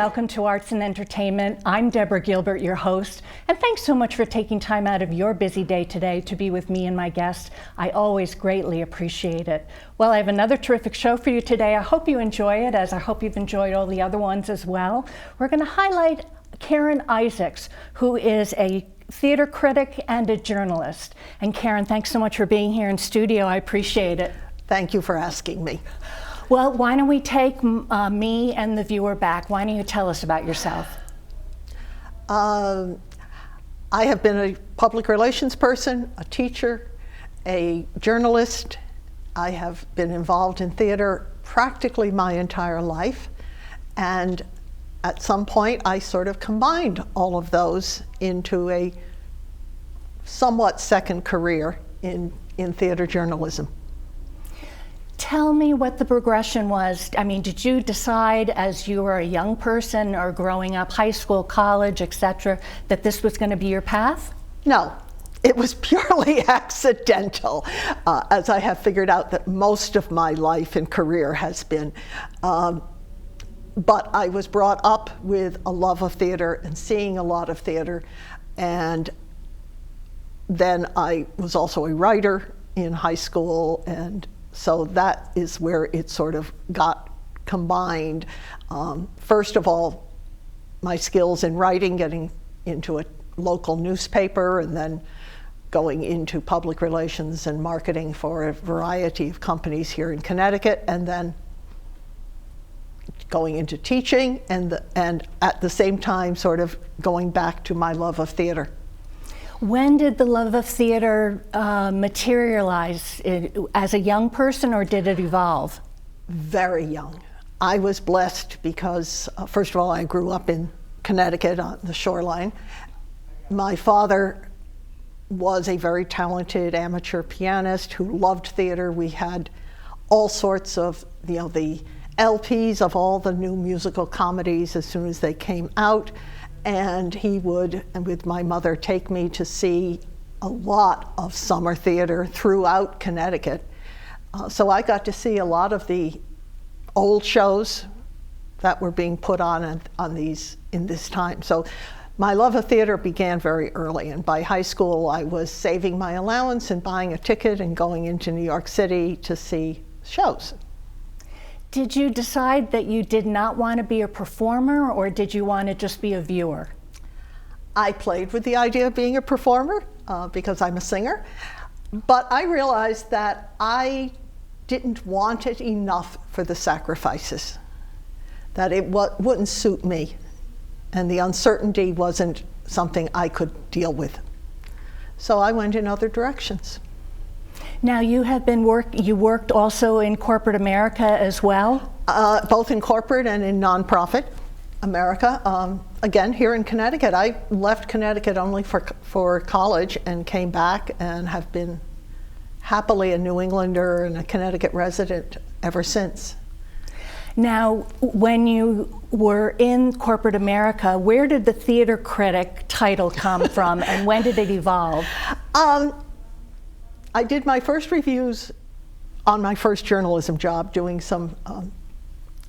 welcome to Arts and Entertainment. I'm Deborah Gilbert, your host, and thanks so much for taking time out of your busy day today to be with me and my guest. I always greatly appreciate it. Well, I have another terrific show for you today. I hope you enjoy it, as I hope you've enjoyed all the other ones as well. We're going to highlight Karen Isaacs, who is a theater critic and a journalist. And Karen, thanks so much for being here in studio. I appreciate it. Thank you for asking me. Well, why don't we take me and the viewer back? Why don't you tell us about yourself? I have been a public relations person, a teacher, a journalist. I have been involved in theater practically my entire life. And at some point, I sort of combined all of those into a somewhat second career in theater journalism. Tell me what the progression was. I mean, did you decide as you were a young person or growing up, high school, college, etc., that this was going to be your path? No, it was purely accidental, as I have figured out that most of my life and career has been. But I was brought up with a love of theater and seeing a lot of theater. And then I was also a writer in high school, and so that is where it sort of got combined. First of all, my skills in writing, getting into a local newspaper, and then going into public relations and marketing for a variety of companies here in Connecticut, and then going into teaching, and at the same time sort of going back to my love of theater. When did the love of theater materialize? As a young person, or did it evolve? Very young. I was blessed because, first of all, I grew up in Connecticut on the shoreline. My father was a very talented amateur pianist who loved theater. We had all sorts of, the LPs of all the new musical comedies as soon as they came out. And he would, and with my mother, take me to see a lot of summer theater throughout Connecticut. So I got to see a lot of the old shows that were being put on in this time. So my love of theater began very early, and by high school I was saving my allowance and buying a ticket and going into New York City to see shows. Did you decide that you did not want to be a performer, or did you want to just be a viewer? I played with the idea of being a performer because I'm a singer, but I realized that I didn't want it enough for the sacrifices, that it wouldn't suit me, and the uncertainty wasn't something I could deal with. So I went in other directions. Now you have been you worked also in corporate America as well? Both in corporate and in nonprofit America. Again, here in Connecticut. I left Connecticut only for college and came back and have been happily a New Englander and a Connecticut resident ever since. Now, when you were in corporate America, where did the theater critic title come from, and when did it evolve? I did my first reviews on my first journalism job, doing some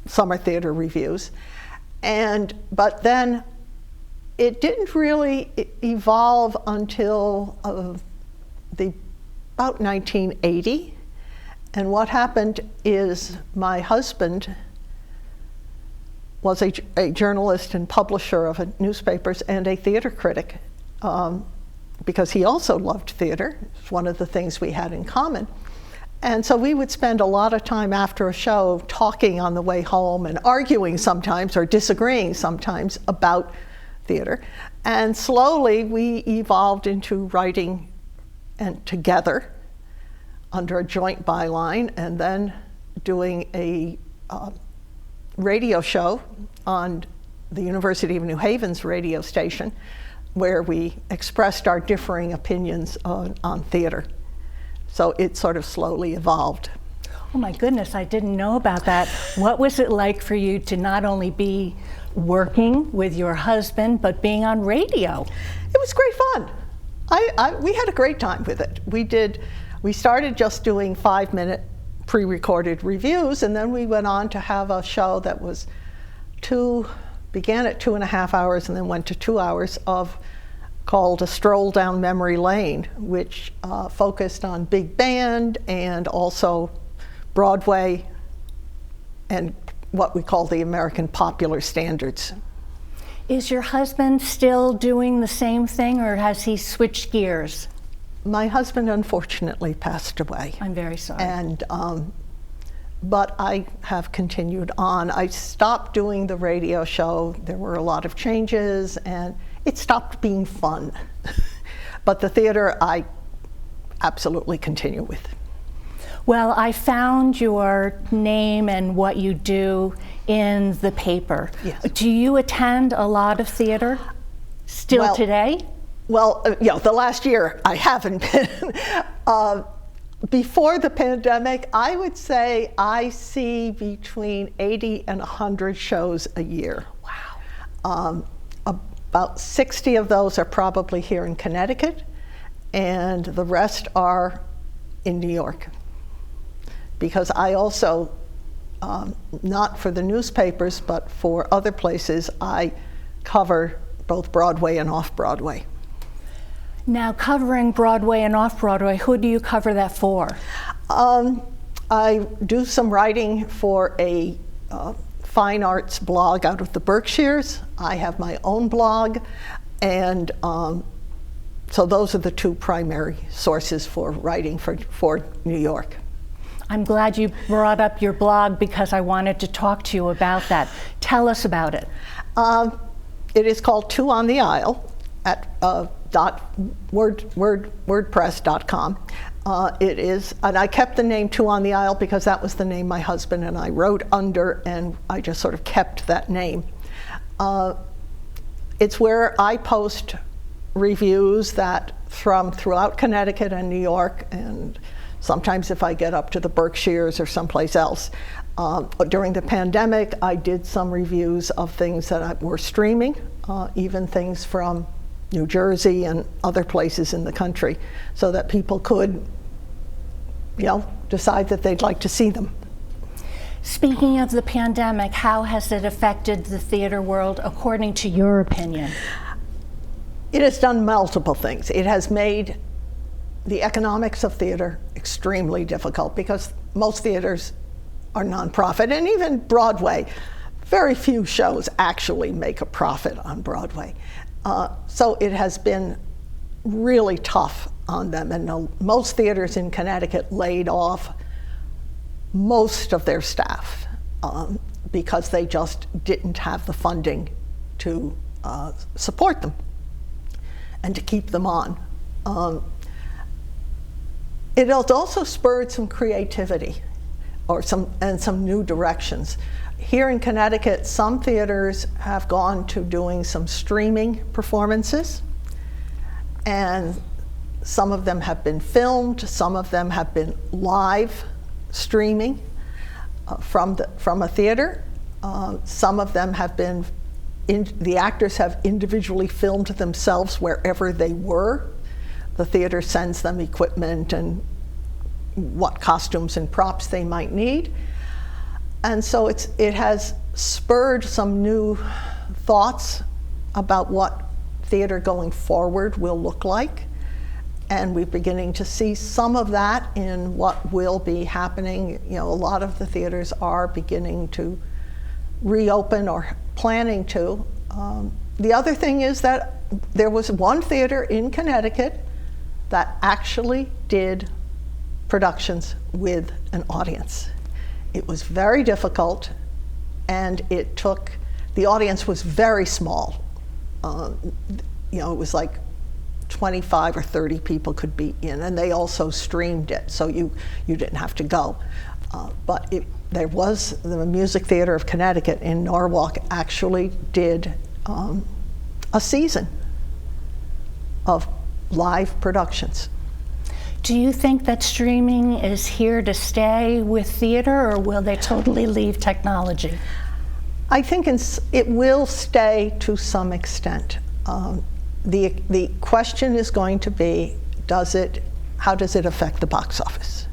summer theater reviews, but then it didn't really evolve until about 1980. And what happened is my husband was a journalist and publisher of newspapers and a theater critic. Because he also loved theater. It's one of the things we had in common. And so we would spend a lot of time after a show talking on the way home and arguing sometimes or disagreeing sometimes about theater. And slowly we evolved into writing and together under a joint byline, and then doing a radio show on the University of New Haven's radio station, where we expressed our differing opinions on theater. So it sort of slowly evolved. Oh my goodness, I didn't know about that. What was it like for you to not only be working with your husband, but being on radio? It was great fun. We had a great time with it. We started just doing 5-minute pre-recorded reviews, and then we went on to have a show that was 2 began at 2.5 hours and then went to 2 hours called A Stroll Down Memory Lane, which focused on big band and also Broadway and what we call the American popular standards. Is your husband still doing the same thing, or has he switched gears? My husband unfortunately passed away. I'm very sorry. And but I have continued on. I stopped doing the radio show. There were a lot of changes, and it stopped being fun. But the theater, I absolutely continue with. Well, I found your name and what you do in the paper. Yes. Do you attend a lot of theater still today? Well, the last year I haven't been. Before the pandemic, I would say I see between 80 and 100 shows a year. Wow. About 60 of those are probably here in Connecticut, and the rest are in New York. Because I also, not for the newspapers, but for other places, I cover both Broadway and off-Broadway. Now, covering Broadway and off-Broadway, who do you cover that for? I do some writing for a fine arts blog out of the Berkshires. I have my own blog, and so those are the two primary sources for writing for New York. I'm glad you brought up your blog because I wanted to talk to you about that. Tell us about it. It is called Two on the Aisle at wordpress.com. It is, and I kept the name Two on the Aisle because that was the name my husband and I wrote under, and I just sort of kept that name. It's where I post reviews that from throughout Connecticut and New York, and sometimes if I get up to the Berkshires or someplace else. During the pandemic, I did some reviews of things that were streaming, even things from New Jersey and other places in the country, so that people could, decide that they'd like to see them. Speaking of the pandemic, how has it affected the theater world, according to your opinion? It has done multiple things. It has made the economics of theater extremely difficult because most theaters are nonprofit, and even Broadway, very few shows actually make a profit on Broadway. So it has been really tough on them, and most theaters in Connecticut laid off most of their staff because they just didn't have the funding to support them and to keep them on. It has also spurred some creativity some new directions. Here in Connecticut, some theaters have gone to doing some streaming performances, and some of them have been filmed, some of them have been live streaming from a theater. Some of them have been, the actors have individually filmed themselves wherever they were. The theater sends them equipment and what costumes and props they might need. And so it has spurred some new thoughts about what theater going forward will look like. And we're beginning to see some of that in what will be happening. A lot of the theaters are beginning to reopen or planning to. The other thing is that there was one theater in Connecticut that actually did productions with an audience. It was very difficult, and the audience was very small. It was like 25 or 30 people could be in, and they also streamed it, so you didn't have to go. But there was the Music Theater of Connecticut in Norwalk actually did a season of live productions. Do you think that streaming is here to stay with theater, or will they totally leave technology? I think it will stay to some extent. The question is going to be, how does it affect the box office?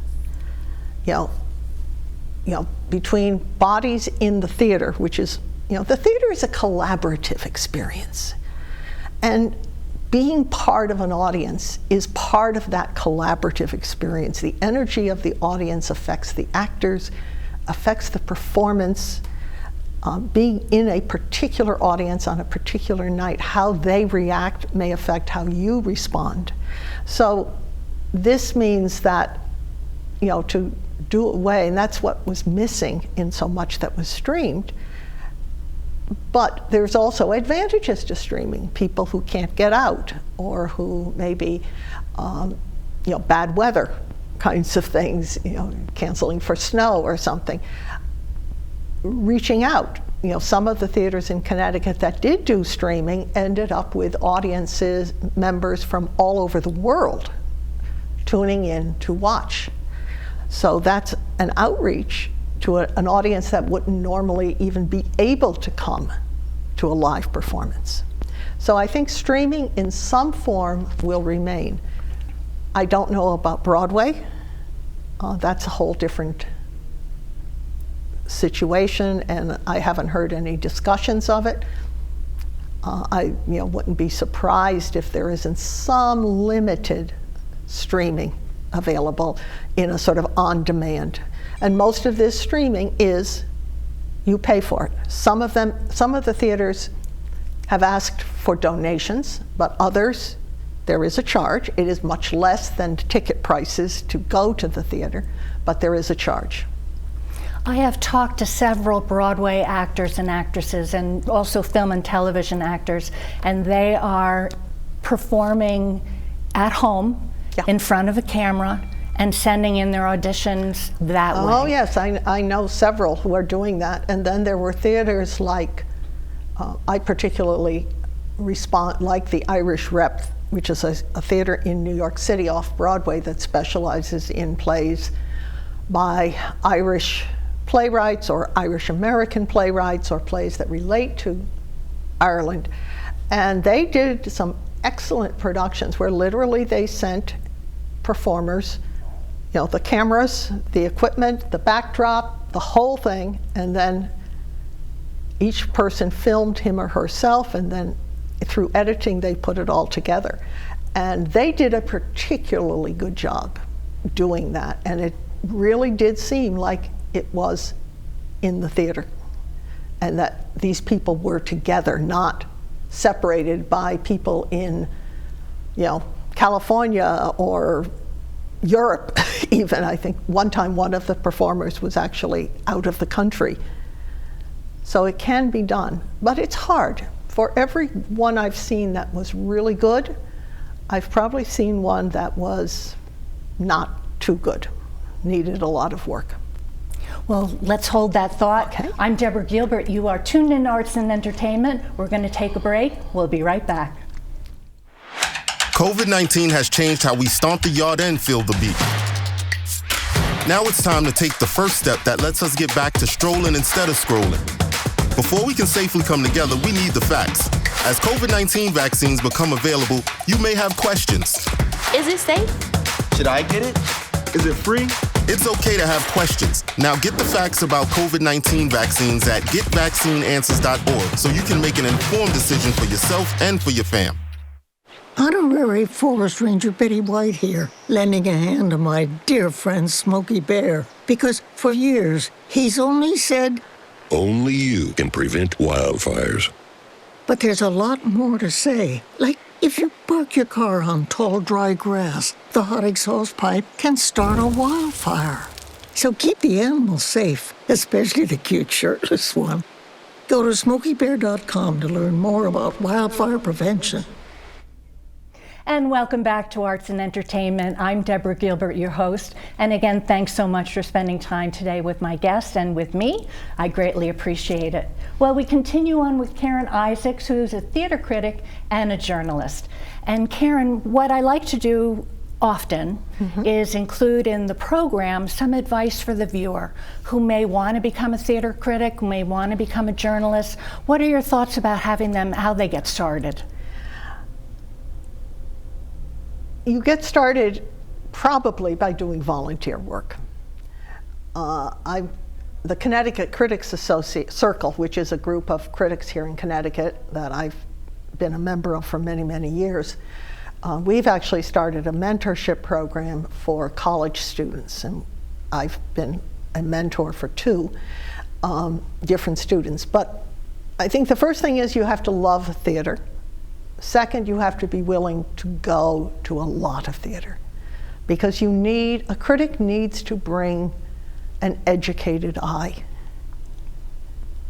Between bodies in the theater, which is, the theater is a collaborative experience. And being part of an audience is part of that collaborative experience. The energy of the audience affects the actors, affects the performance. Being in a particular audience on a particular night, how they react may affect how you respond. So this means that, to do away, and that's what was missing in so much that was streamed. But there's also advantages to streaming. People who can't get out, or who maybe, bad weather kinds of things, canceling for snow or something. Reaching out. Some of the theaters in Connecticut that did do streaming ended up with audiences, members from all over the world tuning in to watch. So that's an outreach to an audience that wouldn't normally even be able to come to a live performance. So I think streaming in some form will remain. I don't know about Broadway. That's a whole different situation, and I haven't heard any discussions of it. I wouldn't be surprised if there isn't some limited streaming available in a sort of on-demand. And most of this streaming is you pay for it. Some of the theaters have asked for donations, but others, there is a charge. It is much less than ticket prices to go to the theater, but there is a charge. I have talked to several Broadway actors and actresses, and also film and television actors, and they are performing at home in front of a camera and sending in their auditions that way. Oh yes, I know several who are doing that. And then there were theaters like, I particularly like the Irish Rep, which is a theater in New York City off Broadway that specializes in plays by Irish playwrights or Irish American playwrights, or plays that relate to Ireland. And they did some excellent productions where literally they sent performers, the cameras, the equipment, the backdrop, the whole thing, and then each person filmed him or herself, and then through editing they put it all together. And they did a particularly good job doing that, and it really did seem like it was in the theater, and that these people were together, not separated by people in, California or Europe even. I think one time one of the performers was actually out of the country. So it can be done, but it's hard. For every one I've seen that was really good, I've probably seen one that was not too good, needed a lot of work. Well, let's hold that thought. Okay. I'm Deborah Gilbert. You are tuned in to Arts and Entertainment. We're going to take a break. We'll be right back. COVID-19 has changed how we stomp the yard and feel the beat. Now it's time to take the first step that lets us get back to strolling instead of scrolling. Before we can safely come together, we need the facts. As COVID-19 vaccines become available, you may have questions. Is it safe? Should I get it? Is it free? It's okay to have questions. Now get the facts about COVID-19 vaccines at getvaccineanswers.org so you can make an informed decision for yourself and for your fam. Honorary Forest Ranger Betty White here, lending a hand to my dear friend Smokey Bear, because for years he's only said, only you can prevent wildfires. But there's a lot more to say. Like, if you park your car on tall, dry grass, the hot exhaust pipe can start a wildfire. So keep the animals safe, especially the cute shirtless one. Go to SmokeyBear.com to learn more about wildfire prevention. And welcome back to Arts and Entertainment. I'm Deborah Gilbert, your host. And again, thanks so much for spending time today with my guest and with me. I greatly appreciate it. Well, we continue on with Karen Isaacs, who's a theater critic and a journalist. And Karen, what I like to do often is include in the program some advice for the viewer who may want to become a theater critic, who may want to become a journalist. What are your thoughts about having them, how they get started? You get started probably by doing volunteer work. I the Connecticut Critics Circle, which is a group of critics here in Connecticut that I've been a member of for many, many years, we've actually started a mentorship program for college students, and I've been a mentor for 2 different students. But I think the first thing is you have to love theater. Second, you have to be willing to go to a lot of theater, because a critic needs to bring an educated eye.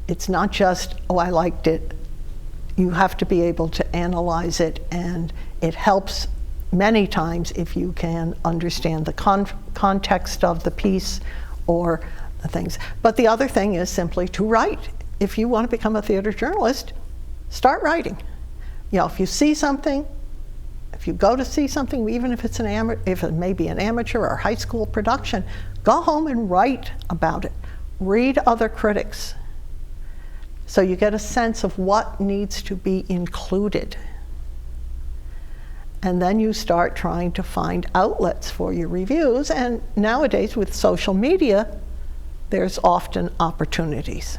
It's not just, oh, I liked it. You have to be able to analyze it, and it helps many times if you can understand the context of the piece or the things. But the other thing is simply to write. If you want to become a theater journalist, start writing. If you see something, if you go to see something, even if it's if it may be an amateur or high school production, go home and write about it. Read other critics, so you get a sense of what needs to be included. And then you start trying to find outlets for your reviews. And nowadays with social media, there's often opportunities.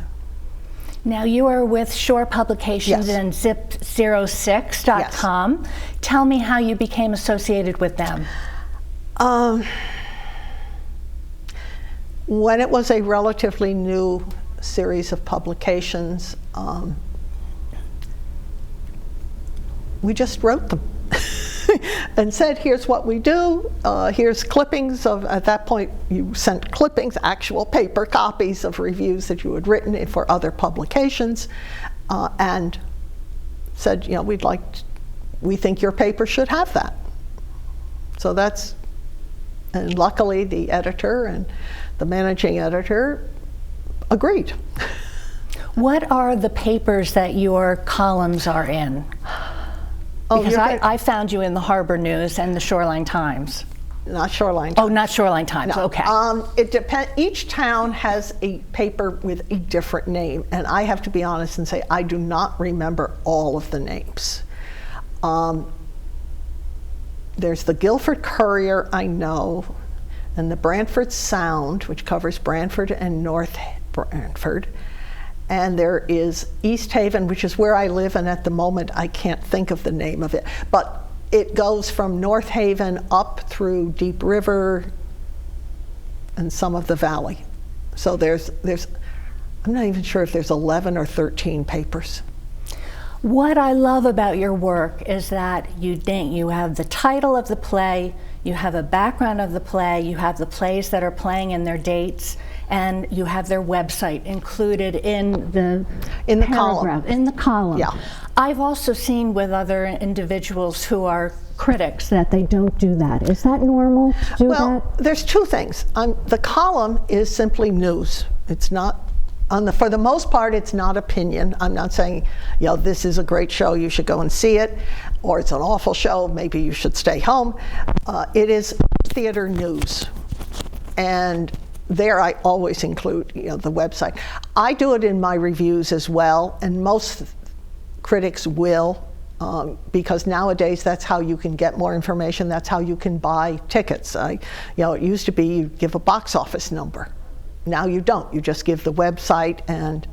Now you are with Shore Publications Yes. and zip06.com. Yes. Tell me how you became associated with them. When it was a relatively new series of publications, we just wrote them and said, here's what we do, here's clippings of, at that point you sent clippings, actual paper copies of reviews that you had written for other publications, and said, we think your paper should have that. So and luckily the editor and the managing editor agreed. What are the papers that your columns are in? Because I found you in the Harbor News and the Shoreline Times. Not Shoreline Times. Oh, not Shoreline Times, No. okay. It depends. Each town has a paper with a different name, and I have to be honest and say I do not remember all of the names. There's the Guilford Courier, I know, and the Brantford Sound, which covers Brantford and North Brantford. And there is East Haven, which is where I live, and at the moment I can't think of the name of it. But it goes from North Haven up through Deep River and some of the valley. So there's I'm not even sure if there's 11 or 13 papers. What I love about your work is that you have the title of the play, you have a background of the play, you have the plays that are playing and their dates, and you have their website included in the column. In the column. Yeah. I've also seen with other individuals who are critics that they don't do that. Is that normal to do that? There's 2 things. The column is simply news. It's not, for the most part, it's not opinion. I'm not saying, this is a great show, you should go and see it, or it's an awful show, maybe you should stay home. It is theater news. And there I always include, the website. I do it in my reviews as well, and most critics will, because nowadays that's how you can get more information, that's how you can buy tickets. It used to be you give a box office number. Now you don't, you just give the website, and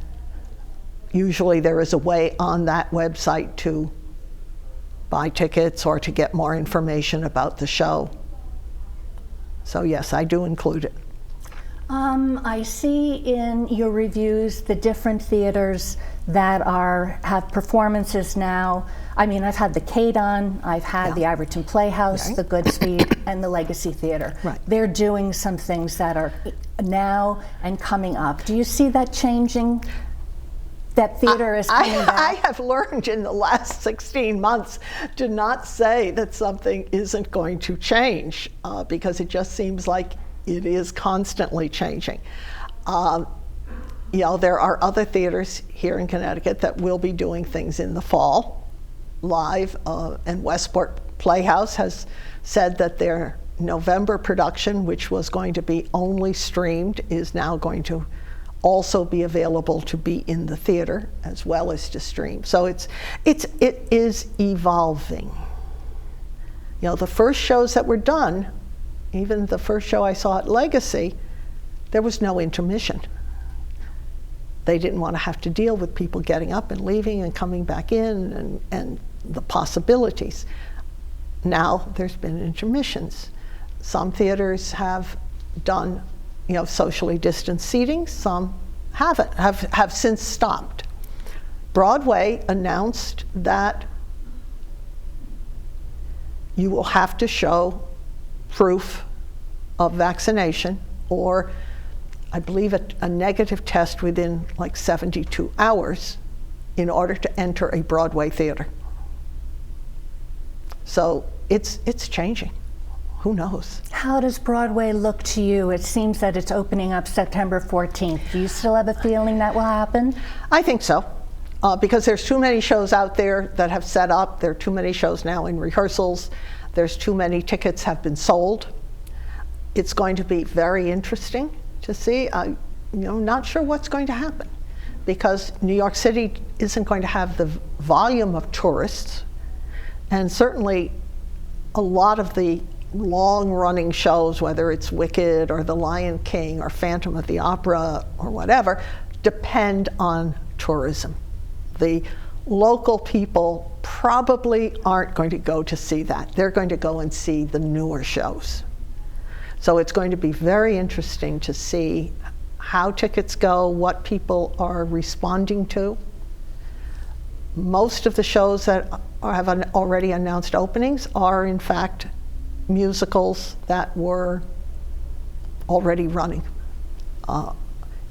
usually there is a way on that website to buy tickets or to get more information about the show. So yes, I do include it. I see in your reviews the different theaters that have performances now. I mean, I've had the Cadon, I've had the Iverton Playhouse, Right. the Goodspeed, and the Legacy Theater. Right. They're doing some things that are now and coming up. Do you see that changing? That theater is coming back? I have learned in the last 16 months to not say that something isn't going to change, because it just seems like it is constantly changing. There are other theaters here in Connecticut that will be doing things in the fall, live, and Westport Playhouse has said that their November production, which was going to be only streamed, is now going to also be available to be in the theater as well as to stream. So it is evolving. The first shows that were done, even the first show I saw at Legacy, there was no intermission. They didn't want to have to deal with people getting up and leaving and coming back in and the possibilities. Now there's been intermissions. Some theaters have done, socially distanced seating. Some haven't, have since stopped. Broadway announced that you will have to show proof of vaccination, or I believe a negative test within like 72 hours in order to enter a Broadway theater. So it's changing. Who knows? How does Broadway look to you? It seems that it's opening up September 14th. Do you still have a feeling that will happen? I think so, because there's too many shows out there that have set up. There are too many shows now in rehearsals. There's too many tickets have been sold. It's going to be very interesting to see. Not sure what's going to happen, because New York City isn't going to have the volume of tourists, and certainly a lot of the long-running shows, whether it's Wicked or The Lion King or Phantom of the Opera or whatever, depend on tourism. The local people probably aren't going to go to see that. They're going to go and see the newer shows. So it's going to be very interesting to see how tickets go, what people are responding to. Most of the shows that have already announced openings are, in fact, musicals that were already running,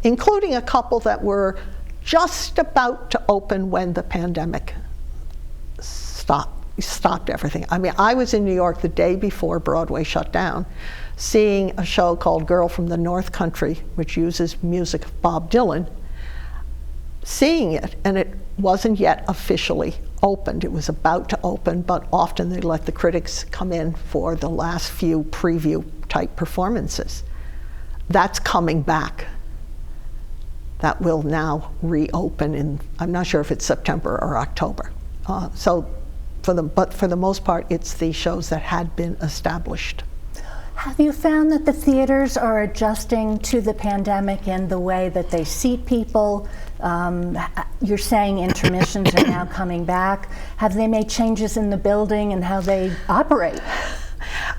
including a couple that were just about to open when the pandemic stopped everything. I mean, I was in New York the day before Broadway shut down, seeing a show called Girl from the North Country, which uses music of Bob Dylan, seeing it, and it wasn't yet officially opened. It was about to open, but often they let the critics come in for the last few preview type performances. That's coming back. That will now reopen in, I'm not sure if it's September or October. But for the most part, it's the shows that had been established. Have you found that the theaters are adjusting to the pandemic in the way that they seat people? You're saying intermissions are now coming back. Have they made changes in the building and how they operate?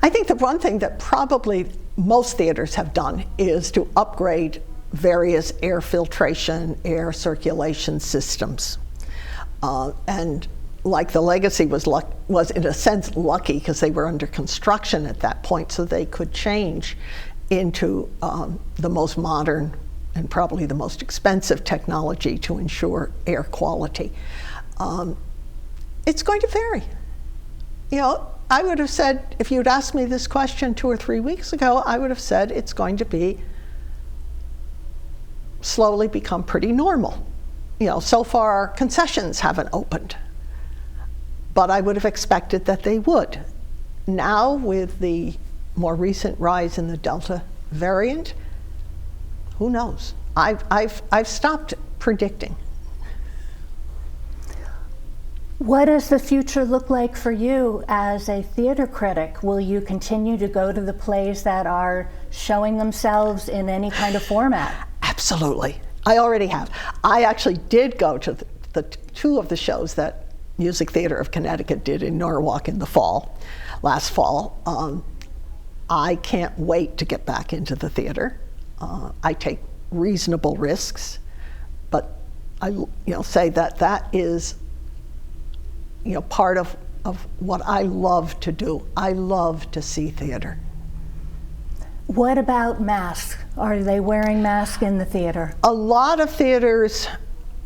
I think the one thing that probably most theaters have done is to upgrade various air filtration, air circulation systems. And like the Legacy was in a sense lucky because they were under construction at that point, so they could change into the most modern and probably the most expensive technology to ensure air quality. It's going to vary. I would have said, if you'd asked me this question 2 or 3 weeks ago, I would have said it's going to be slowly become pretty normal. So far concessions haven't opened, but I would have expected that they would. Now, with the more recent rise in the Delta variant, who knows? I've stopped predicting. What does the future look like for you as a theater critic? Will you continue to go to the plays that are showing themselves in any kind of format? Absolutely. I already have. I actually did go to the 2 of the shows that Music Theater of Connecticut did in Norwalk in the last fall. I can't wait to get back into the theater. I take reasonable risks, but I say that is part of what I love to do. I love to see theater. What about masks? Are they wearing masks in the theater? A lot of theaters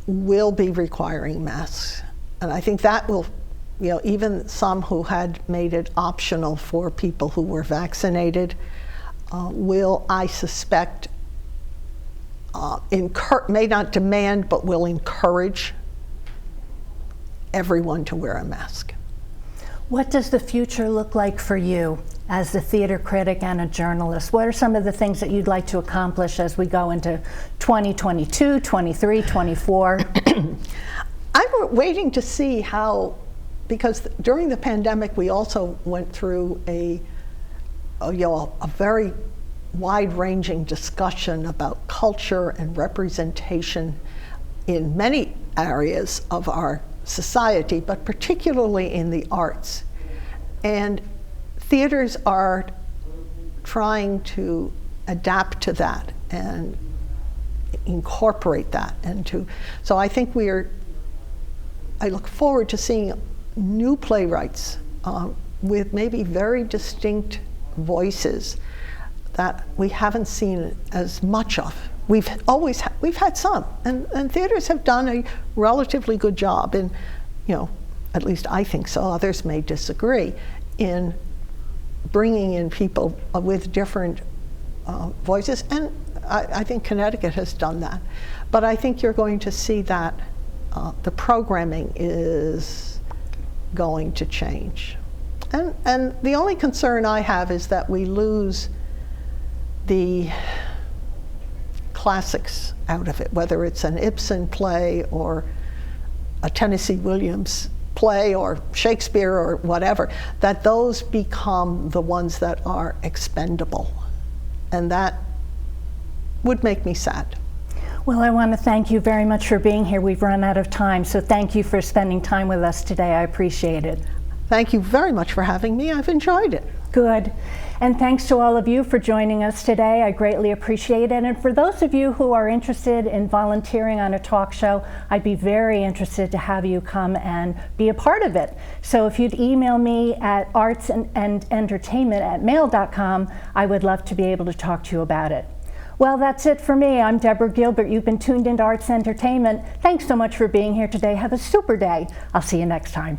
will be requiring masks. And I think that will, even some who had made it optional for people who were vaccinated will, I suspect, may not demand, but will encourage everyone to wear a mask. What does the future look like for you as a theater critic and a journalist? What are some of the things that you'd like to accomplish as we go into 2022, 23, 24? I'm waiting to see how, because during the pandemic we also went through a very wide-ranging discussion about culture and representation in many areas of our society, but particularly in the arts. And theaters are trying to adapt to that and incorporate that into, so I think I look forward to seeing new playwrights with maybe very distinct voices that we haven't seen as much of. We've had some, and theaters have done a relatively good job in, at least I think so, others may disagree, in bringing in people with different voices, and I think Connecticut has done that. But I think you're going to see that the programming is going to change. And the only concern I have is that we lose the classics out of it, whether it's an Ibsen play or a Tennessee Williams play or Shakespeare or whatever, that those become the ones that are expendable. And that would make me sad. Well, I want to thank you very much for being here. We've run out of time, so thank you for spending time with us today. I appreciate it. Thank you very much for having me. I've enjoyed it. Good. And thanks to all of you for joining us today. I greatly appreciate it. And for those of you who are interested in volunteering on a talk show, I'd be very interested to have you come and be a part of it. So if you'd email me at artsandentertainment@mail.com, I would love to be able to talk to you about it. Well, that's it for me. I'm Deborah Gilbert. You've been tuned into Arts Entertainment. Thanks so much for being here today. Have a super day. I'll see you next time.